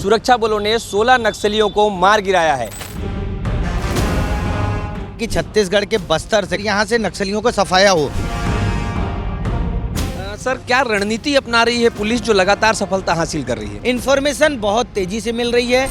सुरक्षा बलों ने 16 नक्सलियों को मार गिराया है। कि छत्तीसगढ़ के बस्तर से यहाँ से नक्सलियों को सफाया हो। सर, क्या रणनीति अपना रही है पुलिस जो लगातार सफलता हासिल कर रही है? इन्फॉर्मेशन बहुत तेजी से मिल रही है।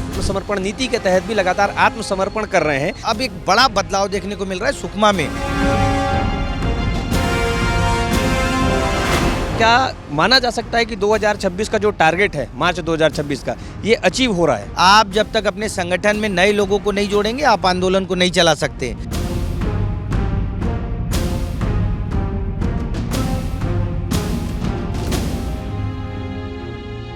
आत्मसमर्पण नीति के तहत भी लगातार आत्मसमर्पण कर रहे हैं। अब एक बड़ा बदलाव देखने को मिल रहा है सुकमा में। क्या माना जा सकता है कि 2026 का जो टारगेट है मार्च 2026 का, ये अचीव हो रहा है? आप जब तक अपने संगठन में नए लोगों को नहीं जोड़ेंगे, आप आंदोलन को नहीं चला सकते।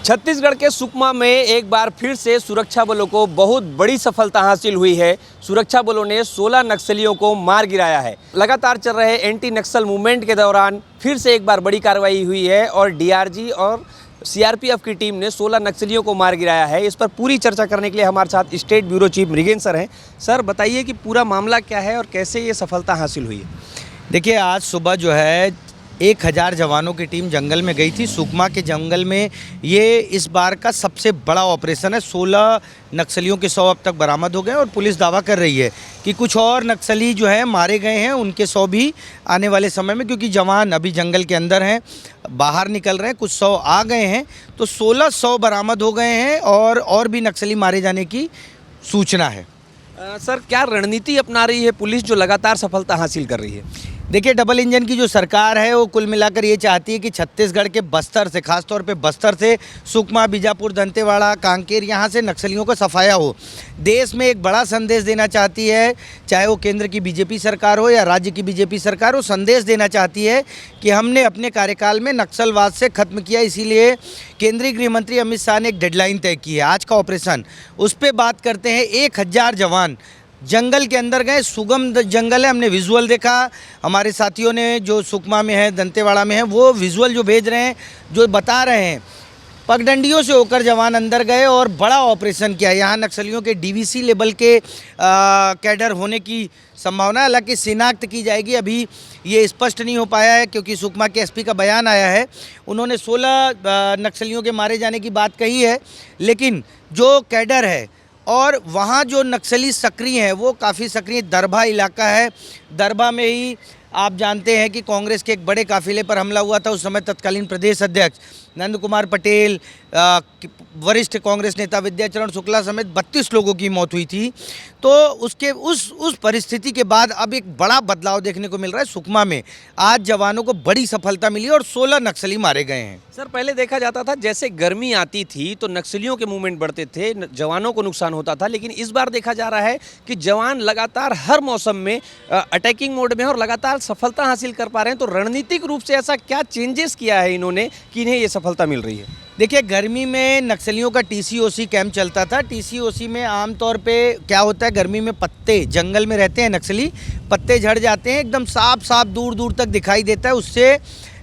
छत्तीसगढ़ के सुकमा में एक बार फिर से सुरक्षा बलों को बहुत बड़ी सफलता हासिल हुई है। सुरक्षा बलों ने 16 नक्सलियों को मार गिराया है। लगातार चल रहे एंटी नक्सल मूवमेंट के दौरान फिर से एक बार बड़ी कार्रवाई हुई है और डीआरजी और सीआरपीएफ की टीम ने 16 नक्सलियों को मार गिराया है। इस पर पूरी चर्चा करने के लिए हमारे साथ state bureau chief Mrigen sir हैं। सर, बताइए कि पूरा मामला क्या है और कैसे ये सफलता हासिल हुई है? देखिए, आज सुबह जो है 1000 जवानों की टीम जंगल में गई थी। सुकमा के जंगल में ये इस बार का सबसे बड़ा ऑपरेशन है। 16 नक्सलियों के 100 अब तक बरामद हो गए और पुलिस दावा कर रही है कि कुछ और नक्सली जो है मारे गए हैं, उनके 100 भी आने वाले समय में, क्योंकि जवान अभी जंगल के अंदर हैं, बाहर निकल रहे हैं, कुछ 100 आ गए हैं, तो 1600 बरामद हो गए हैं और भी नक्सली मारे जाने की सूचना है। सर, क्या रणनीति अपना रही है पुलिस जो लगातार सफलता हासिल कर रही है? देखिए, डबल इंजन की जो सरकार है वो कुल मिलाकर ये चाहती है कि छत्तीसगढ़ के बस्तर से, खासतौर पे बस्तर से सुकमा, बीजापुर, दंतेवाड़ा, कांकेर, यहाँ से नक्सलियों को सफाया हो। देश में एक बड़ा संदेश देना चाहती है, चाहे वो केंद्र की बीजेपी सरकार हो या राज्य की बीजेपी सरकार हो, संदेश देना चाहती है कि हमने अपने कार्यकाल में नक्सलवाद से खत्म किया। इसीलिए केंद्रीय गृह मंत्री अमित शाह ने एक डेडलाइन तय की है आज का ऑपरेशन। उस पर बात करते हैं। 1000 जवान जंगल के अंदर गए। सुगम जंगल है, हमने विजुअल देखा। हमारे साथियों ने जो सुकमा में है, दंतेवाड़ा में है, वो विजुअल जो भेज रहे हैं, जो बता रहे हैं, पगडंडियों से होकर जवान अंदर गए और बड़ा ऑपरेशन किया। यहाँ नक्सलियों के डीवीसी लेवल के कैडर होने की संभावना है। हालांकि शिनाख्त की जाएगी, अभी ये स्पष्ट नहीं हो पाया है, क्योंकि सुकमा के एसपी का बयान आया है। उन्होंने 16 नक्सलियों के मारे जाने की बात कही है, लेकिन जो कैडर है और वहाँ जो नक्सली सक्रिय हैं वो काफ़ी सक्रिय। दरभा इलाका है, दरभा में ही आप जानते हैं कि कांग्रेस के एक बड़े काफिले पर हमला हुआ था। उस समय तत्कालीन प्रदेश अध्यक्ष नंद कुमार पटेल, वरिष्ठ कांग्रेस नेता विद्याचरण शुक्ला समेत 32 लोगों की मौत हुई थी। तो उस परिस्थिति के बाद अब एक बड़ा बदलाव देखने को मिल रहा है सुकमा में। आज जवानों को बड़ी सफलता मिली और 16 नक्सली मारे गए हैं। सर, पहले देखा जाता था जैसे गर्मी आती थी तो नक्सलियों के मूवमेंट बढ़ते थे, जवानों को नुकसान होता था, लेकिन इस बार देखा जा रहा है कि जवान लगातार हर मौसम में अटैकिंग मोड में और लगातार सफलता हासिल कर पा रहे हैं। तो रणनीतिक रूप से ऐसा क्या चेंजेस किया है इन्होंने कि इन्हें ये सफलता मिल रही है? देखिए, गर्मी में नक्सलियों का टीसीओसी कैंप चलता था। टीसीओसी में आमतौर पे क्या होता है, गर्मी में पत्ते, जंगल में रहते हैं नक्सली, पत्ते झड़ जाते हैं, एकदम साफ साफ दूर दूर तक दिखाई देता है। उससे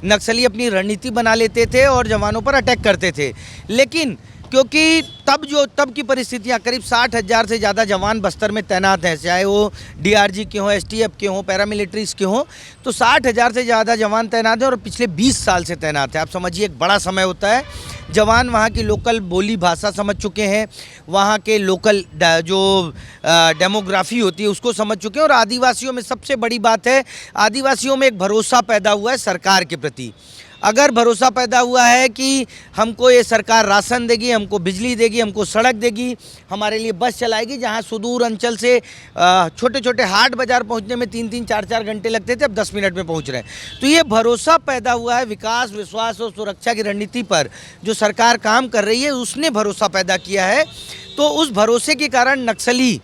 नक्सली अपनी रणनीति बना लेते थे और जवानों पर अटैक करते थे। लेकिन क्योंकि तब की परिस्थितियाँ, करीब 60,000 से ज़्यादा जवान बस्तर में तैनात हैं, चाहे वो डीआरजी के हों, एसटीएफ के हों, पैरामिलिट्रीज के हों, तो 60,000 से ज़्यादा जवान तैनात हैं और पिछले 20 साल से तैनात हैं। आप समझिए, एक बड़ा समय होता है। जवान वहाँ की लोकल बोली भाषा समझ चुके हैं, वहाँ के लोकल जो डेमोग्राफी होती है उसको समझ चुके हैं। और आदिवासियों में सबसे बड़ी बात है, आदिवासियों में एक भरोसा पैदा हुआ है सरकार के प्रति। अगर भरोसा पैदा हुआ है कि हमको ये सरकार राशन देगी, हमको बिजली देगी, हमको सड़क देगी, हमारे लिए बस चलाएगी, जहाँ सुदूर अंचल से छोटे छोटे हाट बाज़ार पहुँचने में 3-3, 4-4 घंटे लगते थे, अब 10 मिनट में पहुँच रहे हैं। तो ये भरोसा पैदा हुआ है विकास, विश्वास और सुरक्षा की रणनीति पर जो सरकार काम कर रही है, उसने भरोसा पैदा किया है। तो उस भरोसे के कारण नक्सली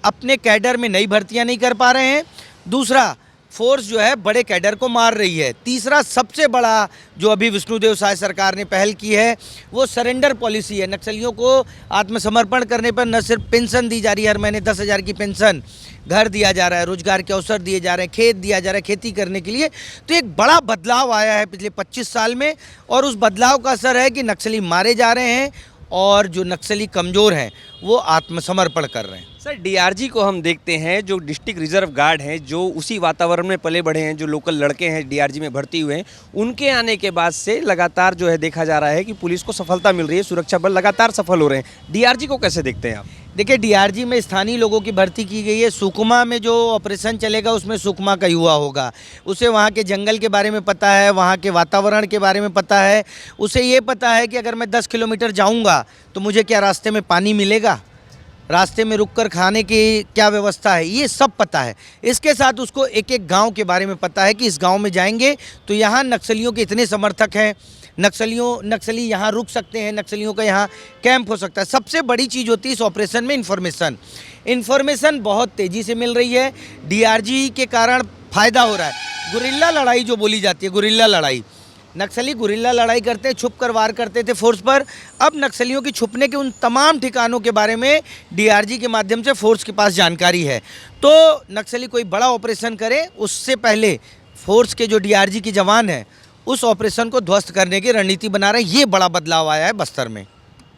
अपने कैडर में नई भर्तियाँ नहीं कर पा रहे हैं। दूसरा, फोर्स जो है बड़े कैडर को मार रही है। तीसरा, सबसे बड़ा जो अभी विष्णुदेव साय सरकार ने पहल की है वो सरेंडर पॉलिसी है। नक्सलियों को आत्मसमर्पण करने पर न सिर्फ पेंशन दी जा रही है, हर महीने 10,000 की पेंशन, घर दिया जा रहा है, रोजगार के अवसर दिए जा रहे हैं, खेत दिया जा रहा है खेती करने के लिए। तो एक बड़ा बदलाव आया है पिछले 25 साल में और उस बदलाव का असर है कि नक्सली मारे जा रहे हैं और जो नक्सली कमज़ोर हैं वो आत्मसमर्पण कर रहे हैं। सर डीआरजी को हम देखते हैं जो डिस्ट्रिक्ट रिजर्व गार्ड हैं, जो उसी वातावरण में पले बढ़े हैं, जो लोकल लड़के हैं डीआरजी में भर्ती हुए हैं, उनके आने के बाद से लगातार जो है देखा जा रहा है कि पुलिस को सफलता मिल रही है, सुरक्षा बल लगातार सफल हो रहे हैं। डीआरजी को कैसे देखते हैं आप? देखिए डीआरजी में स्थानीय लोगों की भर्ती की गई है। सुकमा में जो ऑपरेशन चलेगा उसमें सुकमा का युवा होगा, उसे वहाँ के जंगल के बारे में पता है, वहाँ के वातावरण के बारे में पता है, उसे ये पता है कि अगर मैं 10 किलोमीटर जाऊँगा तो मुझे क्या रास्ते में पानी मिलेगा, रास्ते में रुककर खाने की क्या व्यवस्था है, ये सब पता है। इसके साथ उसको एक एक गांव के बारे में पता है कि इस गांव में जाएंगे तो यहाँ नक्सलियों के इतने समर्थक हैं, नक्सली यहाँ रुक सकते हैं, नक्सलियों का यहाँ कैंप हो सकता है। सबसे बड़ी चीज़ होती है इस ऑपरेशन में इन्फॉर्मेशन बहुत तेज़ी से मिल रही है। डीआरजी के कारण फ़ायदा हो रहा है। गुरिल्ला लड़ाई जो बोली जाती है, गुरिल्ला लड़ाई, नक्सली गुरिल्ला लड़ाई करते, छुप कर वार करते थे फोर्स पर। अब नक्सलियों की छुपने के उन तमाम ठिकानों के बारे में डीआरजी के माध्यम से फोर्स के पास जानकारी है। तो नक्सली कोई बड़ा ऑपरेशन करे उससे पहले फोर्स के जो डीआरजी के जवान हैं उस ऑपरेशन को ध्वस्त करने की रणनीति बना रहे हैं। ये बड़ा बदलाव आया है बस्तर में।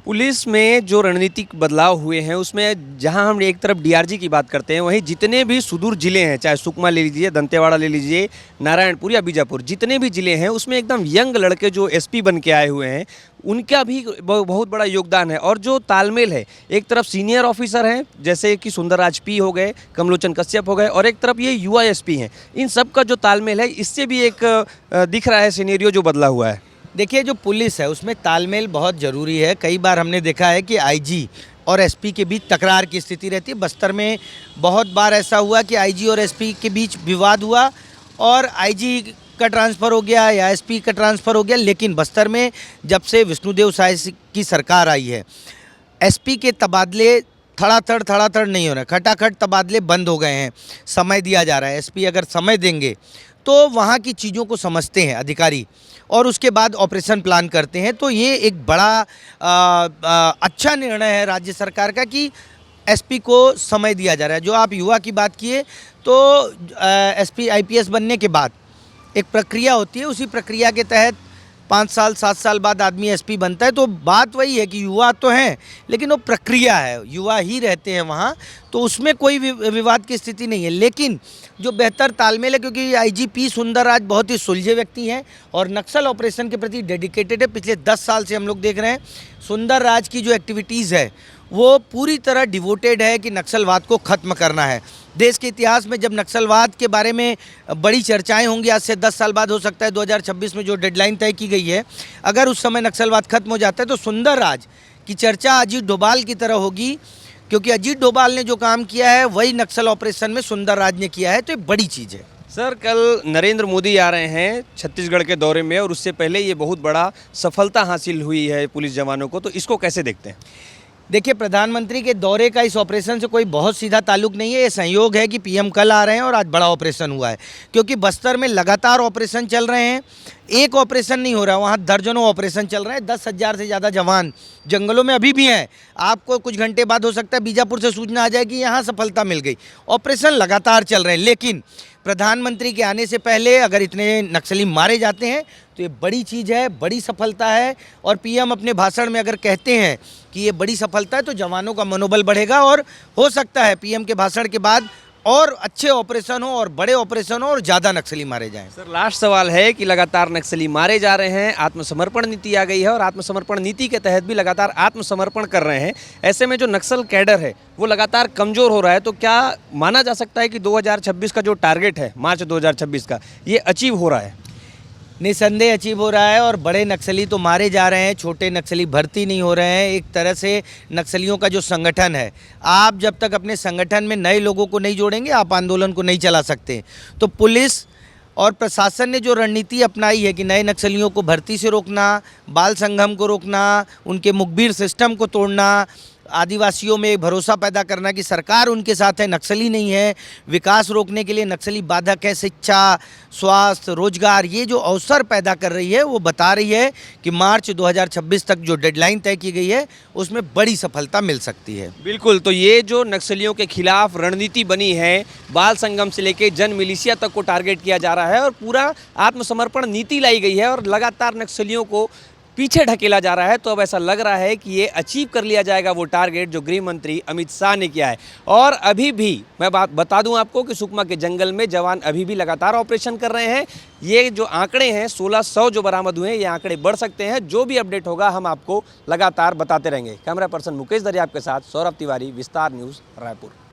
पुलिस में जो रणनीतिक बदलाव हुए हैं उसमें जहां हम एक तरफ डीआरजी की बात करते हैं, वहीं जितने भी सुदूर जिले हैं, चाहे सुकमा ले लीजिए, दंतेवाड़ा ले लीजिए, नारायणपुर या बीजापुर, जितने भी जिले हैं उसमें एकदम यंग लड़के जो एसपी बन के आए हुए हैं, उनका भी बहुत बड़ा योगदान है। और जो तालमेल है, एक तरफ सीनियर ऑफिसर हैं जैसे कि सुंदरराज पी हो गए, कमलोचन कश्यप हो गए, और एक तरफ ये युवा एसपी हैं। इन सब का जो तालमेल है, इससे भी एक दिख रहा है सिनेरियो जो बदला हुआ है। देखिए जो पुलिस है उसमें तालमेल बहुत ज़रूरी है। कई बार हमने देखा है कि आईजी और एसपी के बीच तकरार की स्थिति रहती है। बस्तर में बहुत बार ऐसा हुआ कि आईजी और एसपी के बीच विवाद हुआ और आईजी का ट्रांसफ़र हो गया या एसपी का ट्रांसफ़र हो गया। लेकिन बस्तर में जब से विष्णुदेव साय की सरकार आई है, एसपी के तबादले थड़ाथड़ नहीं हो रहे, खटाखट तबादले बंद हो गए हैं, समय दिया जा रहा है। एसपी अगर समय देंगे तो वहाँ की चीज़ों को समझते हैं अधिकारी और उसके बाद ऑपरेशन प्लान करते हैं। तो ये एक बड़ा अच्छा निर्णय है राज्य सरकार का कि एसपी को समय दिया जा रहा है। जो आप युवा की बात किए तो एसपी आईपीएस बनने के बाद एक प्रक्रिया होती है, उसी प्रक्रिया के तहत 5 साल 7 साल बाद आदमी एसपी बनता है। तो बात वही है कि युवा तो हैं लेकिन वो प्रक्रिया है, युवा ही रहते हैं वहाँ, तो उसमें कोई विवाद की स्थिति नहीं है। लेकिन जो बेहतर तालमेल है, क्योंकि आईजीपी सुंदरराज बहुत ही सुलझे व्यक्ति हैं और नक्सल ऑपरेशन के प्रति डेडिकेटेड है। पिछले 10 साल से हम लोग देख रहे हैं सुंदरराज की जो एक्टिविटीज़ है वो पूरी तरह डिवोटेड है कि नक्सलवाद को ख़त्म करना है। देश के इतिहास में जब नक्सलवाद के बारे में बड़ी चर्चाएं होंगी, आज से 10 साल बाद हो सकता है 2026 में जो डेडलाइन तय की गई है, अगर उस समय नक्सलवाद खत्म हो जाता है तो सुंदरराज की चर्चा अजीत डोभाल की तरह होगी, क्योंकि अजीत डोभाल ने जो काम किया है वही नक्सल ऑपरेशन में सुंदरराज ने किया है। तो ये बड़ी चीज़ है। सर कल नरेंद्र मोदी आ रहे हैं छत्तीसगढ़ के दौरे में और उससे पहले ये बहुत बड़ा सफलता हासिल हुई है पुलिस जवानों को, तो इसको कैसे देखते हैं? देखिए प्रधानमंत्री के दौरे का इस ऑपरेशन से कोई बहुत सीधा ताल्लुक नहीं है। ये संयोग है कि पीएम कल आ रहे हैं और आज बड़ा ऑपरेशन हुआ है, क्योंकि बस्तर में लगातार ऑपरेशन चल रहे हैं। एक ऑपरेशन नहीं हो रहा, वहाँ दर्जनों ऑपरेशन चल रहे हैं। 10,000 से ज़्यादा जवान जंगलों में अभी भी हैं। आपको कुछ घंटे बाद हो सकता है बीजापुर से सूचना आ जाए कि यहाँ सफलता मिल गई। ऑपरेशन लगातार चल रहे हैं, लेकिन प्रधानमंत्री के आने से पहले अगर इतने नक्सली मारे जाते हैं तो ये बड़ी चीज़ है, बड़ी सफलता है। और पीएम अपने भाषण में अगर कहते हैं कि ये बड़ी सफलता है तो जवानों का मनोबल बढ़ेगा और हो सकता है पीएम के भाषण के बाद और अच्छे ऑपरेशन हो और बड़े ऑपरेशन हो और ज़्यादा नक्सली मारे जाएं। सर लास्ट सवाल है कि लगातार नक्सली मारे जा रहे हैं, आत्मसमर्पण नीति आ गई है और आत्मसमर्पण नीति के तहत भी लगातार आत्मसमर्पण कर रहे हैं। ऐसे में जो नक्सल कैडर है वो लगातार कमज़ोर हो रहा है, तो क्या माना जा सकता है कि 2026 का जो टारगेट है मार्च 2026 का, ये अचीव हो रहा है? निसंदेह अचीव हो रहा है और बड़े नक्सली तो मारे जा रहे हैं, छोटे नक्सली भर्ती नहीं हो रहे हैं। एक तरह से नक्सलियों का जो संगठन है, आप जब तक अपने संगठन में नए लोगों को नहीं जोड़ेंगे आप आंदोलन को नहीं चला सकते। तो पुलिस और प्रशासन ने जो रणनीति अपनाई है कि नए नक्सलियों को भर्ती से रोकना, बाल संगम को रोकना, उनके मुखबिर सिस्टम को तोड़ना, आदिवासियों में भरोसा पैदा करना कि सरकार उनके साथ है, नक्सली नहीं है, विकास रोकने के लिए नक्सली बाधक है, शिक्षा, स्वास्थ्य, रोजगार, ये जो अवसर पैदा कर रही है वो बता रही है कि मार्च 2026 तक जो डेडलाइन तय की गई है उसमें बड़ी सफलता मिल सकती है। बिल्कुल, तो ये जो नक्सलियों के खिलाफ रणनीति बनी है, बाल संगम से लेकर जन मिलिशिया तक को टारगेट किया जा रहा है और पूरा आत्मसमर्पण नीति लाई गई है और लगातार नक्सलियों को पीछे ढकेला जा रहा है। तो अब ऐसा लग रहा है कि ये अचीव कर लिया जाएगा वो टारगेट जो गृह मंत्री अमित शाह ने किया है। और अभी भी मैं बात बता दूं आपको कि सुकमा के जंगल में जवान अभी भी लगातार ऑपरेशन कर रहे हैं। ये जो आंकड़े हैं 1600 जो बरामद हुए हैं, ये आंकड़े बढ़ सकते हैं। जो भी अपडेट होगा हम आपको लगातार बताते रहेंगे। कैमरा पर्सन मुकेश दरियाब के साथ सौरभ तिवारी, विस्तार न्यूज़, रायपुर।